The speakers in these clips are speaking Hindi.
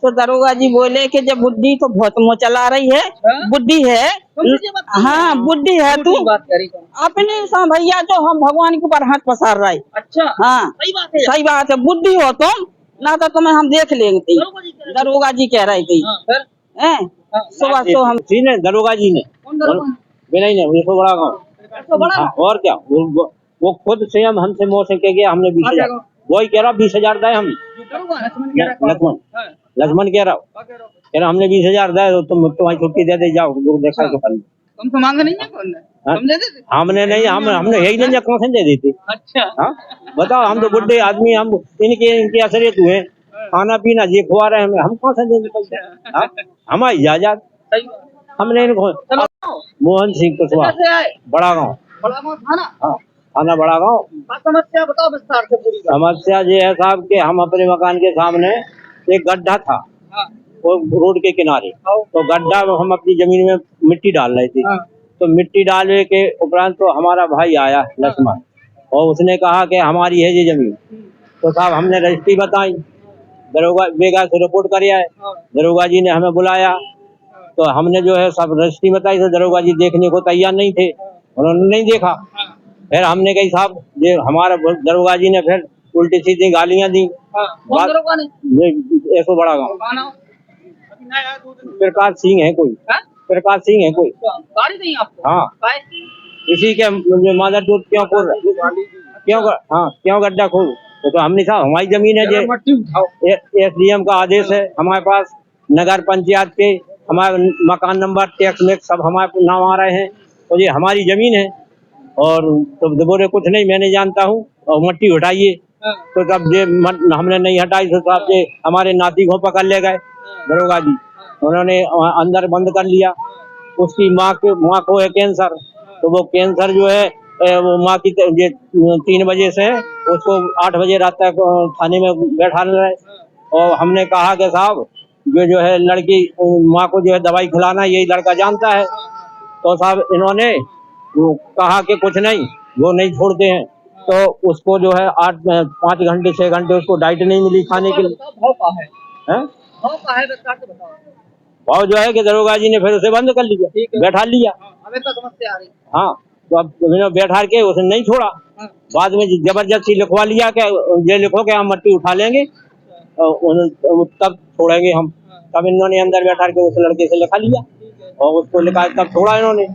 तो दरोगा जी बोले कि जब बुद्धि तो बहुत मुँह चला रही है, बुद्धि है, हाँ बुद्धि है तू अपने भैया जो हम भगवान के ऊपर हाथ पसार रहा है। अच्छा हाँ सही बात है, बुद्धि हो तुम ना तो तुम्हें हम देख लेंगे। दरोगा जी कह रहे थे सुबह तो हम दरोगा जी ने बिना ही नहीं बड़ा गाँव और क्या वो खुद स्वयं हमसे मोह से कह गया हमने 20,000 वही कह रहा 20,000 दे हम लक्ष्मण कह रहा हमने 20,000 दे तो तुम तुम्हारी छुट्टी दे दे जाओ देखा तो तुमको मांगा नहीं है कौन हमने नहीं हमने यही नहीं कौन से दे देते। अच्छा हाँ बताओ हम तो बुढ़े आदमी हम इनके असरियत हुए खाना पीना ये खुआ रहे हैं हम कौन से देंगे पैसा हमारी इजाजत हमने इनको मोहन सिंह कुशवाहा बड़ा गाँव थाना बड़ा गाँव। समस्या बताओ विस्तार से पूरी समस्या ये है साहब कि हम अपने मकान के सामने एक गड्ढा था वो रोड के किनारे तो गड्ढा हम अपनी जमीन में मिट्टी डाल रहे थे तो मिट्टी डालने के उपरांत तो हमारा भाई आया लक्ष्मण और उसने कहा कि हमारी है ये जमीन। तो साहब हमने रजिस्ट्री बताई दरोगा बेगा से रिपोर्ट कर आए दरोगा जी ने हमें बुलाया तो हमने जो है सब रजिस्ट्री बताई तो दरोगा जी देखने को तैयार नहीं थे उन्होंने नहीं देखा। फिर हमने कही साहब ये हमारा दरोगा जी ने फिर उल्टी सीधी गालियां दी। ऐसो बड़ा गाँव प्रकाश सिंह है कोई प्रकाश सिंह है कोई हाँ इसी के मादर दूध क्यों गड्ढा खोल तो हमने कहा हमारी जमीन है ये SDM का आदेश है हमारे पास नगर पंचायत के हमारे मकान नंबर टैक्स में सब हमारे नाम आ रहे हैं तो ये हमारी जमीन है और तो बोले कुछ नहीं मैं नहीं जानता हूँ और मट्टी हटाइए तो तब ये हमने नहीं हटाई तो साहब ये हमारे नाती को पकड़ ले गए दरोगा जी उन्होंने अंदर बंद कर लिया। उसकी माँ को है कैंसर तो वो कैंसर जो है वो माँ की 3 बजे से उसको 8 बजे रात तक थाने में बैठा रहे और हमने कहा कि साहब जो है लड़की माँ को जो है दवाई खिलाना यही लड़का जानता है तो साहब इन्होंने कहा कि कुछ नहीं वो नहीं छोड़ते हैं तो उसको जो है 5 घंटे 6 घंटे उसको डाइट नहीं मिली खाने के लिए भाव जो है कि दरोगा जी ने फिर उसे बंद कर लिया बैठा लिया। हाँ तो अब बैठा के उसे नहीं छोड़ा बाद में जबरदस्ती लिखवा लिया कि ये लिखो कि हम मट्टी उठा लेंगे तब छोड़ेंगे हम तब इन्होंने अंदर बैठा के उस लड़के से लिखा लिया और उसको लिखा तब छोड़ा इन्होंने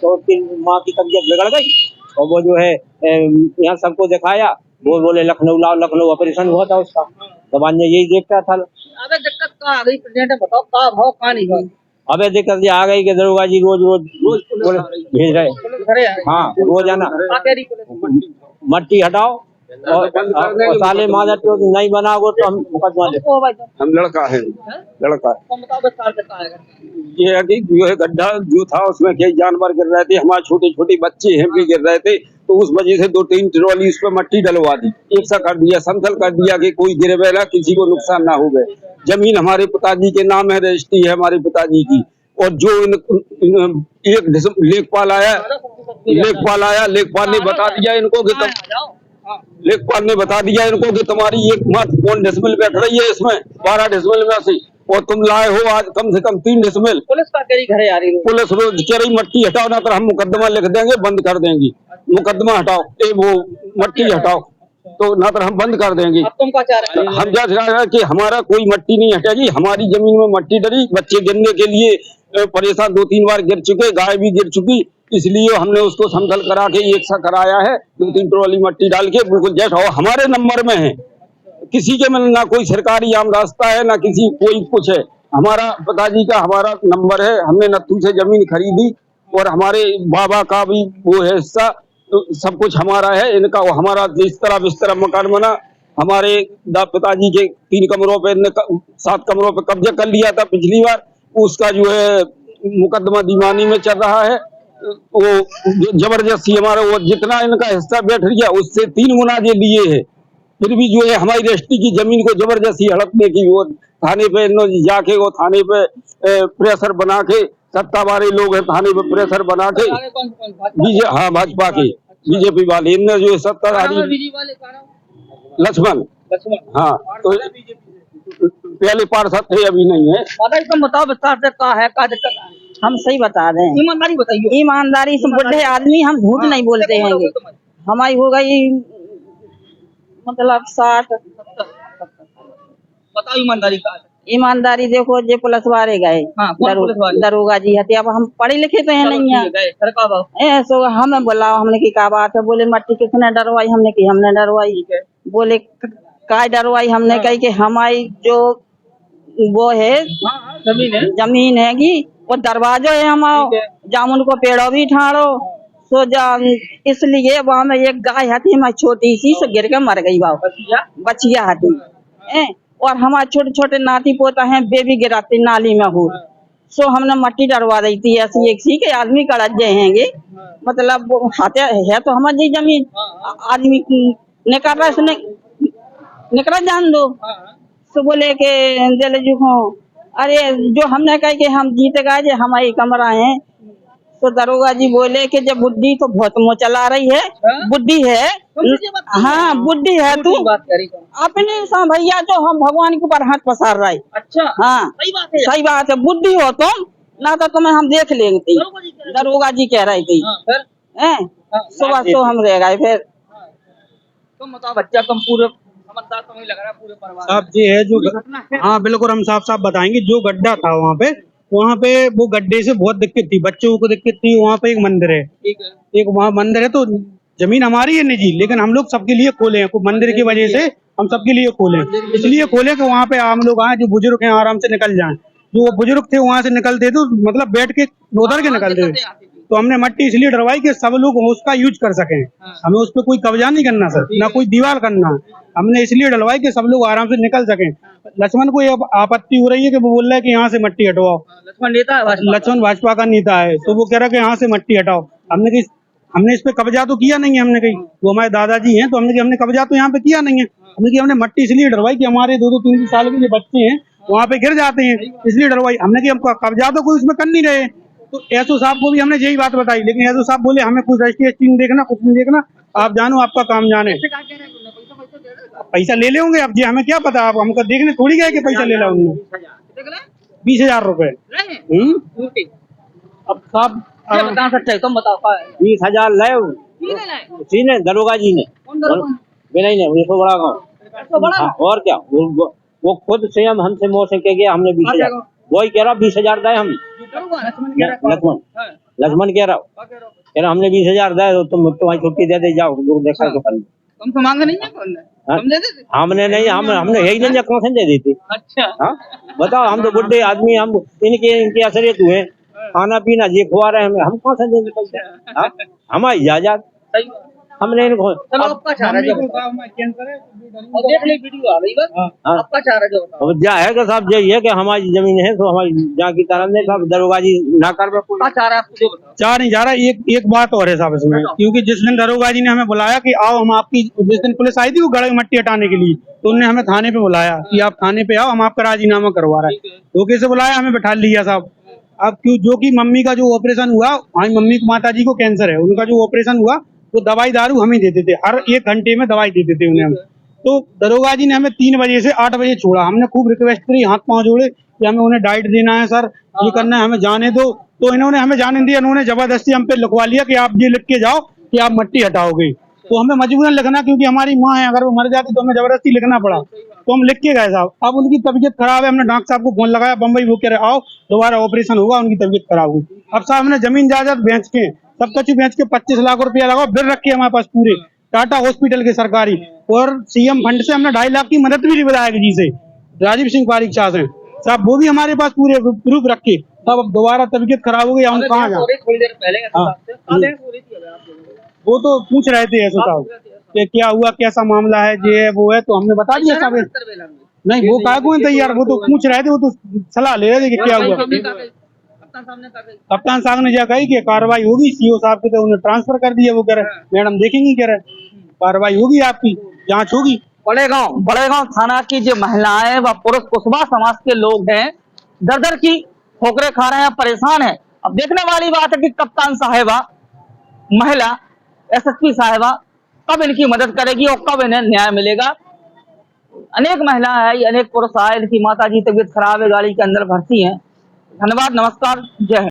तो उसकी माँ की तबीयत बिगड़ गई और वो जो है यहाँ सबको दिखाया वो बोले लखनऊ ऑपरेशन हुआ था उसका दबान में यही देखता था। अबे दिक्कत कहाँ आ गई प्रेसिडेंट बताओ कहाँ भाव कहाँ नहीं भाव अबे दिक्कत ये आ गई कि दरोगा जी रोज भेज रहे हाँ रोजाना मट्टी हटाओ और साले मादर तो नहीं बनाओगे तो हम मुकदमा हम लड़का है ये है कि जो है गड्ढा जो था उसमें कई जानवर गिर रहे थे हमारे छोटे छोटे बच्चे हैं भी गिर रहे थे तो उस वजह से 2-3 ट्रॉली उस पर मट्टी डलवा दी एक सा कर दिया समतल कर दिया कि कोई गिरे वेला किसी को नुकसान ना हो गए। जमीन हमारे पिताजी के नाम है रजिस्ट्री है हमारे पिताजी की और जो एक लेखपाल आया लेखपाल ने बता दिया इनको कि लेखपाल ने बता दिया इनको कि तुम्हारी एक महत्वपूर्ण डिसमिल बैठ रही है इसमें 12 डिसमिल में से और तुम लाए हो आज कम से कम 3 डिसमिल। पुलिस का कह रही आ रही पुलिस रोज कह रही मट्टी हटाओ ना तो हम मुकदमा लिख देंगे बंद कर देंगे मुकदमा हटाओ वो मट्टी हटाओ तो ना तो हम बंद कर देंगे। तुम क्या चाह रहे हम क्या चाह रहे हैं कि हमारा कोई मट्टी नहीं हटेगी हमारी जमीन में मट्टी डली बच्चे गिरने के लिए परेशान 2-3 बार गिर चुके गाय भी गिर चुकी इसलिए हमने उसको समतल करा के एक सा कराया है 2-3 ट्रॉली मट्टी डाल के बिल्कुल जैसा हमारे नंबर में है किसी के में ना कोई सरकारी आम रास्ता है ना किसी कोई कुछ है हमारा पिताजी का हमारा नंबर है हमने नत्थू से जमीन खरीदी और हमारे बाबा का भी वो है हिस्सा तो सब कुछ हमारा है इनका हमारा इस तरह मकान बना हमारे पिताजी के 3 कमरों पे 7 कमरों पे कब्जा कर लिया था पिछली बार उसका जो है मुकदमा दीवानी में चल रहा है वो जबरदस्ती हमारा वो जितना इनका हिस्सा बैठ गया उससे 3 गुना ये लिए है फिर भी जो है हमारी रजिस्ट्री की जमीन को जबरदस्ती हड़पने की वो थाने पे जाके वो थाने पे प्रेशर बना के सत्ता वाले लोग हैं थाने पे प्रेशर बना के हाँ भाजपा के बीजेपी वाले इनने जो सत्ताधारी लक्ष्मण हाँ तो पहले पार्षद थे, अभी नहीं है। माता जी तुम बताओ विस्तार से का है, का दिक्कत है? हम सही बता रहे हैं, ईमानदारी बताइए। ईमानदारी से बुढ़े आदमी हम झूठ नहीं बोलते हैं। हमारी हो गई मतलब 60। बताओ ईमानदारी का है। ईमानदारी देखो, जे पुलिस वाले गए, हाँ, कौन पुलिस वाले? दरोगा जी हते। अब हम पढ़े लिखे तो है नहीं है, फिर का भाव? ऐसो हमें बोला, हमने की क्या बात है, बोले मट्टी किसने डरवाई, हमने की हमने डरवाई। बोले काय डरवाई, हमने कही कि हमारी जो वो है जमीन हैगी, वो दरवाजो है हमारा, जामुन को पेड़ो भी ठाड़ो सो जा, इसलिए वहां में एक गाय हती हमारी छोटी सी, से गिर के मर गई बाबू, बचिया हती। और हमारे छोटे छोटे नाती पोता हैं, बेबी गिराते नाली में हो, सो हमने मट्टी डरवा दी थी। ऐसी एक सी के आदमी कड़जे हैंगे, मतलब वो हाथे है तो हमारी जमीन, आदमी निकल रहा इसने निकला जान दो, सो बोले के दिल जो हो, अरे जो हमने कहा कि हम जीत गए, हमारी कमरा है। तो दरोगा जी बोले कि जब बुद्धि तो बहुत मुँह चला रही है, बुद्धि है, हाँ बुद्धि है तू अपने सा भैया, जो हम भगवान के ऊपर हाथ पसार रहा है। अच्छा, हाँ सही बात है, बुद्धि हो तुम ना तो तुम्हें हम देख लेंगे, दरोगा जी कह रहे थे। सुबह तो हम रह गए। फिर तुम बताओ बच्चा, तुम पूरे समझदार तो नहीं लग रहा, पूरे परिवार साहब जी है जो, हाँ बिल्कुल हम साफ साफ बताएंगे। जो गड्ढा था वहाँ पे वो गड्ढे से बहुत दिक्कत थी, बच्चों को दिक्कत थी। वहाँ पे एक मंदिर है, एक वहाँ मंदिर है, तो जमीन हमारी है निजी, लेकिन हम लोग सबके लिए खोले हैं, मंदिर की वजह से हम सबके लिए खोले, इसलिए खोले कि वहाँ पे हम लोग आए, जो बुजुर्ग हैं आराम से निकल जाएं। जो वो बुजुर्ग थे वहाँ से निकलते तो मतलब बैठ के उधर के निकलते थे, तो हमने मट्टी इसलिए डरवाई कि सब लोग उसका यूज कर सकें, हमें उस पर कोई कब्जा नहीं करना सर, ना कोई दीवार करना। हमने इसलिए डलवाई कि सब लोग आराम से निकल सकें। लक्ष्मण को ये आपत्ति हो रही है कि वो बोल रहा है कि यहाँ से मट्टी हटवाओ। लक्ष्मण भाजपा का नेता है, तो वो कह रहा है कि यहाँ से मट्टी हटाओ। हमने इस पे कब्जा तो किया नहीं है, हमने कही वो हमारे दादाजी हैं, तो हमने कब्जा तो यहाँ पे किया नहीं है। हमने मट्टी इसलिए डरवाई कि हमारे 2-3 साल के जो बच्चे हैं वहाँ पे गिर जाते हैं, इसलिए डरवाई हमने कि हमको कब्जा तो कोई उसमें कर नहीं रहे। तो एसओ साहब को भी हमने यही बात बताई, लेकिन एसओ साहब बोले हमें कुछ रजिस्ट्री नहीं देखना, कुछ नहीं देखना, आप जानो आपका काम जाने। पैसा ले लेंगे, अब जी हमें क्या पता, आप हमको देखने थोड़ी गए कि पैसा ले ला उन्होंने। 20,000 रुपए। अब साहब बता सकते तुम बताओ। 20,000 लाए ने दरोगा जी ने, बिना ही नहीं, बड़ा गाँव। और क्या, वो खुद स्वयं हमसे मोह से कह गया, हमने 20,000, वही कह रहा 20,000 दे हम। लक्ष्मण कह रहा हमने 20,000 दे, तो तुम तुम्हारी छुट्टी दे दे, जाओ लोग देखा तो कर। तुम तो मांगे नहीं है, हमने नहीं, हमने यही नहीं कौन से दे देते। अच्छा हाँ बताओ, हम तो बुढ़े आदमी, हम इनके असरियत हुए, खाना पीना ये खुआ रहे हैं, हम कौन से देंगे पैसा? हमारी इजाजत हमने इनको जा है कि साहब यही है कि हमारी जमीन है, तो हमारी जहाँ की तरह नहीं साहब, दरोगा जी ना कर चाह नहीं जा रहा। एक बात और है साहब इसमें, क्योंकि जिस दिन दरोगा जी ने हमें बुलाया कि आओ हम आपकी, जिस दिन पुलिस आई थी वो गड़े मट्टी हटाने के लिए, तो उन्होंने हमें थाने पे बुलाया कि आप थाने पे आओ, हम आपका राजीनामा करवा रहे हैं। धोखे से बुलाया, हमें बैठा लिया साहब। अब क्यों, जो कि मम्मी का जो ऑपरेशन हुआ, हमारी मम्मी को, माता जी को कैंसर है, उनका जो ऑपरेशन हुआ वो दवाई दारू हम ही देते थे, हर 1 घंटे में दवाई देते थे उन्हें हम। तो दरोगा जी ने हमें 3 बजे से 8 बजे छोड़ा। हमने खूब रिक्वेस्ट करी, हाथ पांव जोड़े कि हमें उन्हें डाइट देना है सर, ये करना है, हमें जाने दो। तो इन्होंने हमें जाने दिया, इन्होंने जबरदस्ती हम पे लिखवा लिया कि आप ये लिख के जाओ कि आप मट्टी हटाओगे। तो हमें मजबूरन लिखना, क्योंकि हमारी माँ है, अगर वो मर जाती तो हमें जबरदस्ती लिखना पड़ा, तो हम लिख के गए साहब। अब उनकी तबीयत खराब है, हमने डॉक्टर साहब को फोन लगाया बम्बई, वो कह रहे आओ दोबारा ऑपरेशन होगा, उनकी तबीयत खराब हुई। अब साहब हमने जमीन जायदाद बेच के, सब कुछ बेच के 25 लाख रुपया लगाओ, बिल रखे हमारे पास पूरे टाटा हॉस्पिटल के सरकारी, और सीएम फंड से हमने 2.5 लाख की मदद भी विधायक जी से, राजीव सिंह पारिक शाह से साहब, वो भी हमारे पास पूरे प्रूफ रखे। तब अब दोबारा तबीयत खराब हो गई, हम कहाँ जाए? वो तो पूछ रहे थे ऐसा साहब कि क्या हुआ, कैसा मामला है, ये है वो है, तो हमने बता दिया साहब। नहीं वो काय को तैयार, वो तो पूछ रहे थे, वो तो सलाह ले रहे थे कि क्या हुआ। कप्तान साहब ने कही कि कार्रवाई होगी, सीओ साहब के तो उन्हें ट्रांसफर कर दिया, वो कह रहे मैडम देखेंगी, कह रहे कार्रवाई होगी, आपकी जांच होगी। बड़ेगांव थाना की जो महिलाएं व पुरुष कुशवा समाज के लोग हैं, दर की ठोकरें खा रहे हैं, परेशान हैं। अब देखने वाली बात है कि कप्तान साहिबा, महिला एसएसपी साहिबा कब इनकी मदद करेगी और कब इन्हें न्याय मिलेगा। अनेक महिला है, अनेक पुरुष आए, इनकी माता जी तबीयत खराब है, गाड़ी के अंदर भर्ती हैं। धन्यवाद, नमस्कार, जय हिंद।